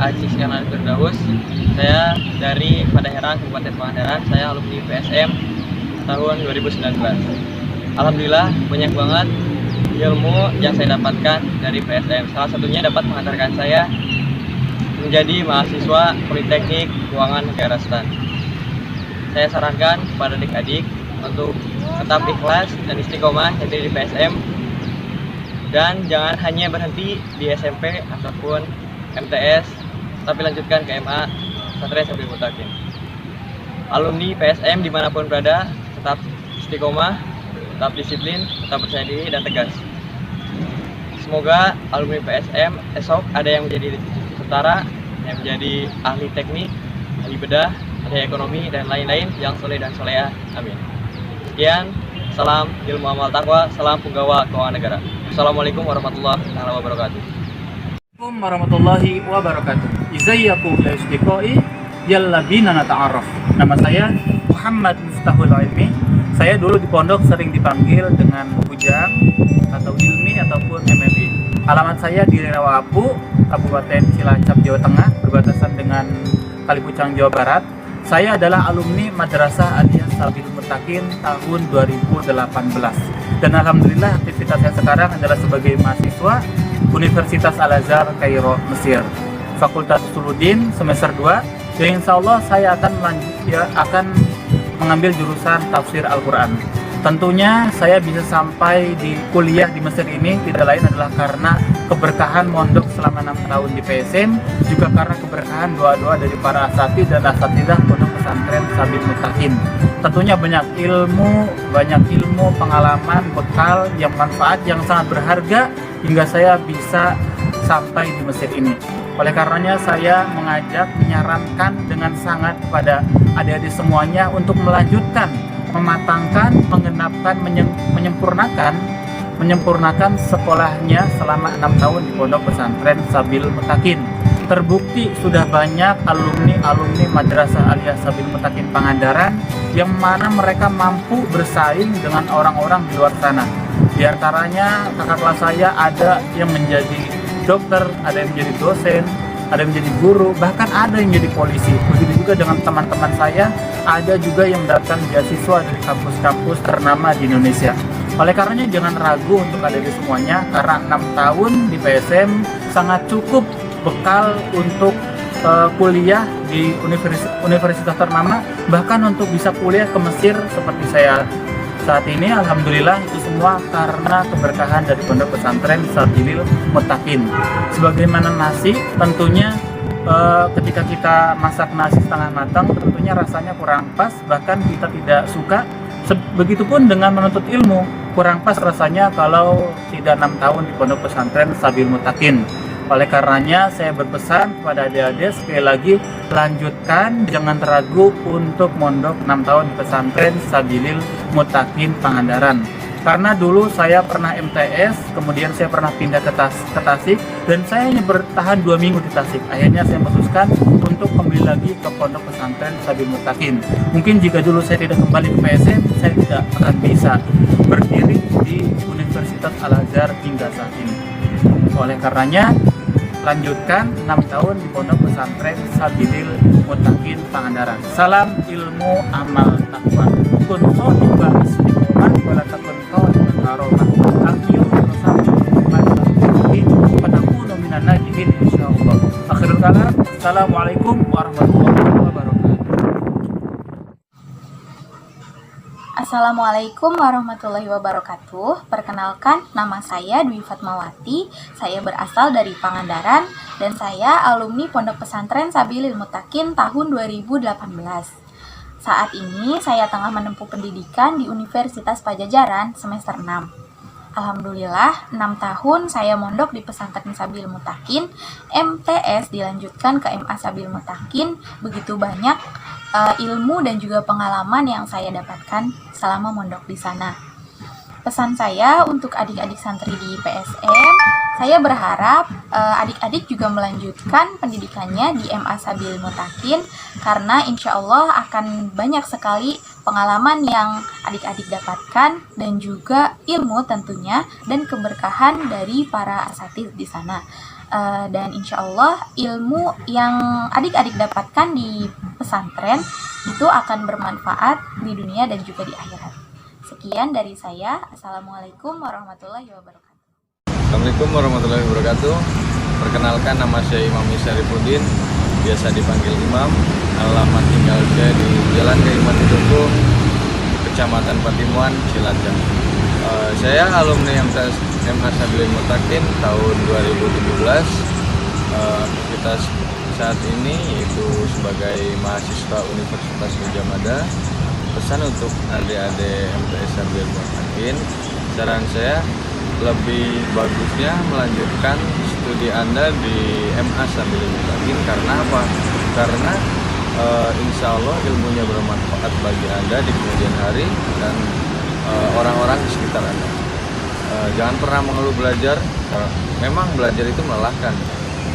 Aziz Yanal Firdaus. Saya dari Pangandaran, Kabupaten Pangandaran. Saya alumni PSM tahun 2019. Alhamdulillah banyak banget ilmu yang saya dapatkan dari PSM. Salah satunya dapat mengantarkan saya menjadi mahasiswa Politeknik Keuangan Negara STAN. Saya sarankan kepada adik-adik untuk tetap ikhlas dan istiqomah jadi di PSM, dan jangan hanya berhenti di SMP ataupun MTS, tapi lanjutkan ke MA Pesantren Sabil Mutakin. Alumni PSM dimanapun berada, tetap istiqomah, tetap disiplin, tetap percaya diri dan tegas. Semoga alumni PSM esok ada yang menjadi tentara, yang menjadi ahli teknik, ahli bedah, ahli ekonomi, dan lain-lain yang soleh dan soleha. Amin. Sekian, salam ilmu amal taqwa, salam punggawa keuangan negara. Assalamualaikum warahmatullahi wabarakatuh. Assalamualaikum warahmatullahi wabarakatuh. Izayyakum la yusdiqai yalla bina nata'arraf. Nama saya Muhammad Miftahul Ilmi. Saya dulu di pondok sering dipanggil dengan Ujang atau Ilmi ataupun MMI. Alamat saya di Rawapu, Kabupaten Cilacap, Jawa Tengah, berbatasan dengan Kalipucang, Jawa Barat. Saya adalah alumni Madrasah Aliyah Sabil Mutakin tahun 2018. Dan alhamdulillah aktivitas saya sekarang adalah sebagai mahasiswa Universitas Al-Azhar Kairo, Mesir, Fakultas Usuluddin semester 2. Dan insya Allah saya akan mengambil jurusan tafsir Al-Quran. Tentunya saya bisa sampai di kuliah di Mesir ini tidak lain adalah karena keberkahan mondok selama 6 tahun di PSM, juga karena keberkahan doa-doa dari para asatidz dan asatidzah Pondok Pesantren Sabil Mutakin. Tentunya banyak ilmu, pengalaman, bekal yang manfaat yang sangat berharga hingga saya bisa sampai di Mesir ini. Oleh karenanya saya menyarankan dengan sangat kepada adik-adik semuanya untuk melanjutkan, mematangkan, menggenapkan, menyempurnakan sekolahnya selama 6 tahun di Pondok Pesantren Sabil Mutakin. Terbukti sudah banyak alumni Madrasah Aliyah Sabil Mutakin Pangandaran yang mana mereka mampu bersaing dengan orang-orang di luar sana. Di antaranya kakak kelas saya ada yang menjadi dokter, ada yang menjadi dosen, ada yang menjadi guru, bahkan ada yang menjadi polisi. Begitu juga dengan teman-teman saya, ada juga yang mendapatkan beasiswa dari kampus-kampus ternama di Indonesia. Oleh karenanya jangan ragu untuk adik-adik semuanya, karena 6 tahun di PSM sangat cukup bekal untuk kuliah di universitas ternama, bahkan untuk bisa kuliah ke Mesir seperti saya saat ini. Alhamdulillah itu semua karena keberkahan dari Pondok Pesantren Sabil Mutakin. Sebagaimana nasi, tentunya ketika kita masak nasi setengah matang, tentunya rasanya kurang pas, bahkan kita tidak suka. Begitupun dengan menuntut ilmu, kurang pas rasanya kalau tidak 6 tahun di Pondok Pesantren Sabil Mutakin. Oleh karenanya saya berpesan kepada adik-adik sekali lagi, lanjutkan, jangan ragu untuk mondok 6 tahun di Pesantren Sabil Mutakin Pangandaran. Karena dulu saya pernah MTS, kemudian saya pernah pindah ke Tasik, dan saya hanya bertahan 2 minggu di Tasik. Akhirnya saya memutuskan untuk kembali lagi ke Pondok Pesantren Sabil Mutakin. Mungkin jika dulu saya tidak kembali ke PSM, saya tidak akan bisa berdiri di Universitas Al-Azhar hingga saat ini. Oleh karenanya, lanjutkan 6 tahun di Pondok Pesantren Sabil Mutakin Pangandaran. Salam ilmu amal taqwa. Kun sohiba istiqomah wala takun qawlan karomah. Akhir penakunu minan najihin insyaallah. Akhirul kalam. Assalamualaikum warahmatullahi wabarakatuh. Assalamualaikum warahmatullahi wabarakatuh. Perkenalkan, nama saya Dwi Fatmawati. Saya berasal dari Pangandaran dan saya alumni Pondok Pesantren Sabil Mutakin tahun 2018. Saat ini saya tengah menempuh pendidikan di Universitas Pajajaran semester 6. Alhamdulillah, 6 tahun saya mondok di Pesantren Sabil Mutakin, MTS dilanjutkan ke MA Sabil Mutakin. Begitu banyak ilmu dan juga pengalaman yang saya dapatkan selama mondok di sana. Pesan saya untuk adik-adik santri di PSM, Saya berharap adik-adik juga melanjutkan pendidikannya di MA Sabilil Muttaqin karena insya Allah akan banyak sekali pengalaman yang adik-adik dapatkan dan juga ilmu tentunya dan keberkahan dari para asatidz di sana. Dan insya Allah ilmu yang adik-adik dapatkan di pesantren itu akan bermanfaat di dunia dan juga di akhirat. Sekian dari saya. Assalamualaikum warahmatullahi wabarakatuh. Assalamualaikum warahmatullahi wabarakatuh. Perkenalkan, nama saya Imam Syarifuddin, biasa dipanggil Imam. Alamat tinggal saya di Jalan Keiman Tugu, Kecamatan Patimuan, Cilacap. Saya alumni MA Sabilil Muttaqin tahun 2017. Aktivitas saat ini yaitu sebagai mahasiswa Universitas Gadjah Mada. Pesan untuk adik-adik MTS Sabilil Muttaqin, saran saya lebih bagusnya melanjutkan studi Anda di MA Sabilil Muttaqin. Karena apa? Karena insya Allah ilmunya bermanfaat bagi Anda di kemudian hari dan orang-orang di sekitar Anda. Jangan pernah mengeluh belajar. Memang belajar itu melelahkan,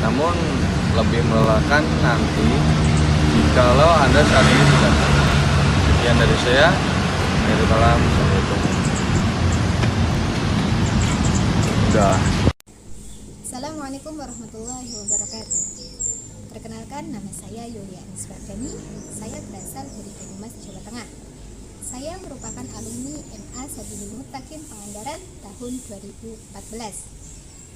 namun lebih melelahkan nanti jikalau Anda saat ini sudah. Sekian dari saya. Assalamualaikum. Assalamualaikum warahmatullahi wabarakatuh. Perkenalkan, nama saya Yulia Anis Bardani. Saya berasal dari Banyumas, Jawa Tengah. Saya merupakan alumni MA Sabilil Muttaqin Pangandaran tahun 2014.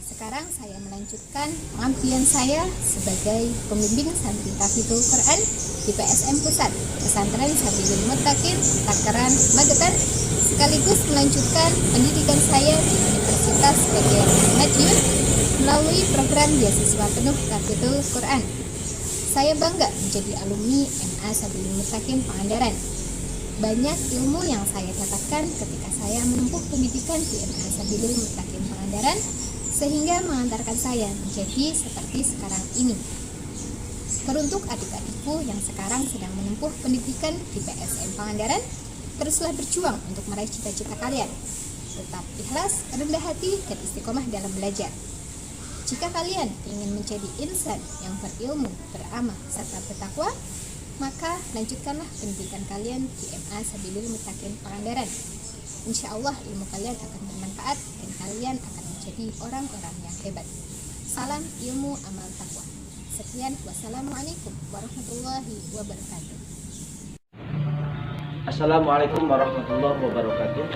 Sekarang saya melanjutkan pengabdian saya sebagai pembimbing santri Tahfidzul Quran di PSM Pusat Pesantren Sabilil Muttaqin Takaran, Magetan, sekaligus melanjutkan pendidikan saya di Universitas Bagian Madiun melalui program beasiswa penuh Tahfidzul Quran. Saya bangga menjadi alumni MA Sabilil Muttaqin Pangandaran. Banyak ilmu yang saya dapatkan ketika saya menempuh pendidikan di MA Sabilil Muttaqin Pangandaran, sehingga mengantarkan saya menjadi seperti sekarang ini. Teruntuk adik-adikku yang sekarang sedang menempuh pendidikan di PSM Pangandaran, teruslah berjuang untuk meraih cita-cita kalian. Tetap ikhlas, rendah hati, dan istiqomah dalam belajar. Jika kalian ingin menjadi insan yang berilmu, beramal, serta bertakwa, maka lanjutkanlah pendidikan kalian di MA Sabilil Muttaqin Pangandaran. Insya Allah ilmu kalian akan bermanfaat dan kalian akan menjadi orang-orang yang hebat. Salam ilmu amal takwa. Sekian, wassalamualaikum warahmatullahi wabarakatuh. Assalamualaikum warahmatullahi wabarakatuh.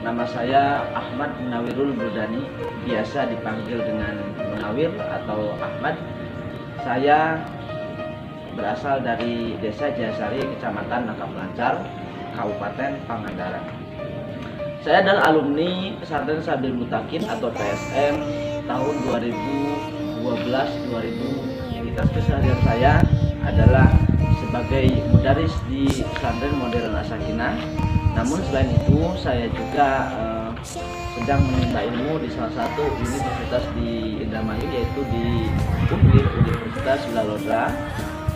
Nama saya Ahmad Munawirul Burdani, biasa dipanggil dengan Munawir atau Ahmad. Saya berasal dari Desa Jasari, Kecamatan Nangkapelancar, Kabupaten Pangandaran. Saya adalah alumni Pesantren Sabilil Muttaqin atau PSM tahun 2012-2000. Aktivitas keseharian saya adalah sebagai mudaris di Pesantren Modern As-Sakinah. Namun selain itu saya juga sedang menimba ilmu di salah satu universitas di Indramayu, yaitu di UNIR, Universitas Wilalodra.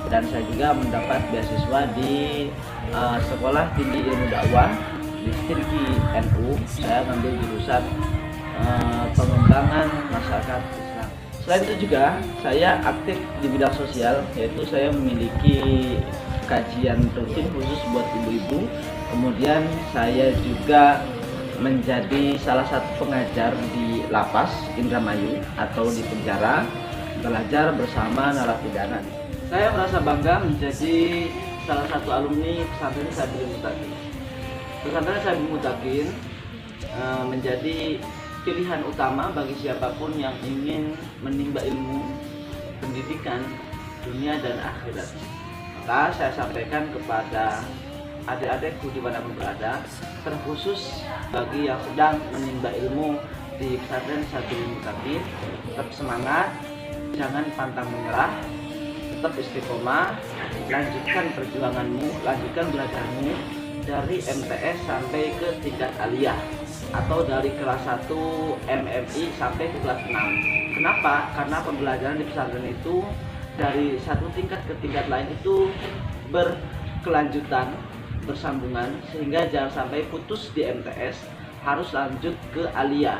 Dan saya juga mendapat beasiswa di Sekolah Tinggi Ilmu Dakwah di Stirki NU. Saya mengambil jurusan pengembangan masyarakat Islam. Selain itu juga saya aktif di bidang sosial, yaitu saya memiliki kajian rutin khusus buat ibu-ibu. Kemudian saya juga menjadi salah satu pengajar di lapas Indramayu atau di penjara, belajar bersama narapidana. Saya merasa bangga menjadi salah satu alumni Pesantren Sabilil Muttaqin. Pesantren Sabilil Muttaqin menjadi pilihan utama bagi siapapun yang ingin menimba ilmu pendidikan dunia dan akhirat. Maka saya sampaikan kepada adik-adikku dimanapun berada, terkhusus bagi yang sedang menimba ilmu di Pesantren Sabilil Muttaqin, tetap semangat, jangan pantang menyerah, tetap istiqomah, lanjutkan perjuanganmu, lanjutkan belajarmu dari MTS sampai ke tingkat aliyah atau dari kelas 1 MMI sampai ke kelas 6. Kenapa? Karena pembelajaran di pesantren itu dari satu tingkat ke tingkat lain itu berkelanjutan, bersambungan, sehingga jangan sampai putus di MTS, harus lanjut ke aliyah.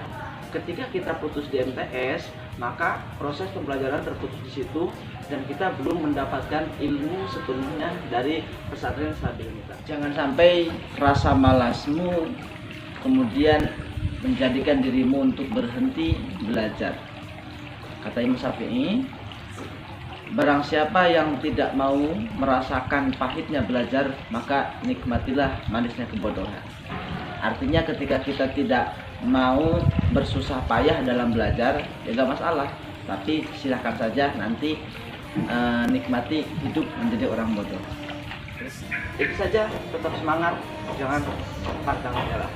ketika kita putus di MTS, maka proses pembelajaran terputus di situ dan kita belum mendapatkan ilmu sepenuhnya dari pesantren Sabil Mutakin. Jangan sampai rasa malasmu kemudian menjadikan dirimu untuk berhenti belajar. Kata Imam Syafi'i, barang siapa yang tidak mau merasakan pahitnya belajar, maka nikmatilah manisnya kebodohan. Artinya ketika kita tidak mau bersusah payah dalam belajar, ya gak masalah. Tapi silahkan saja nanti nikmati hidup menjadi orang bodoh. Itu saja, tetap semangat, jangan pantang menyerah.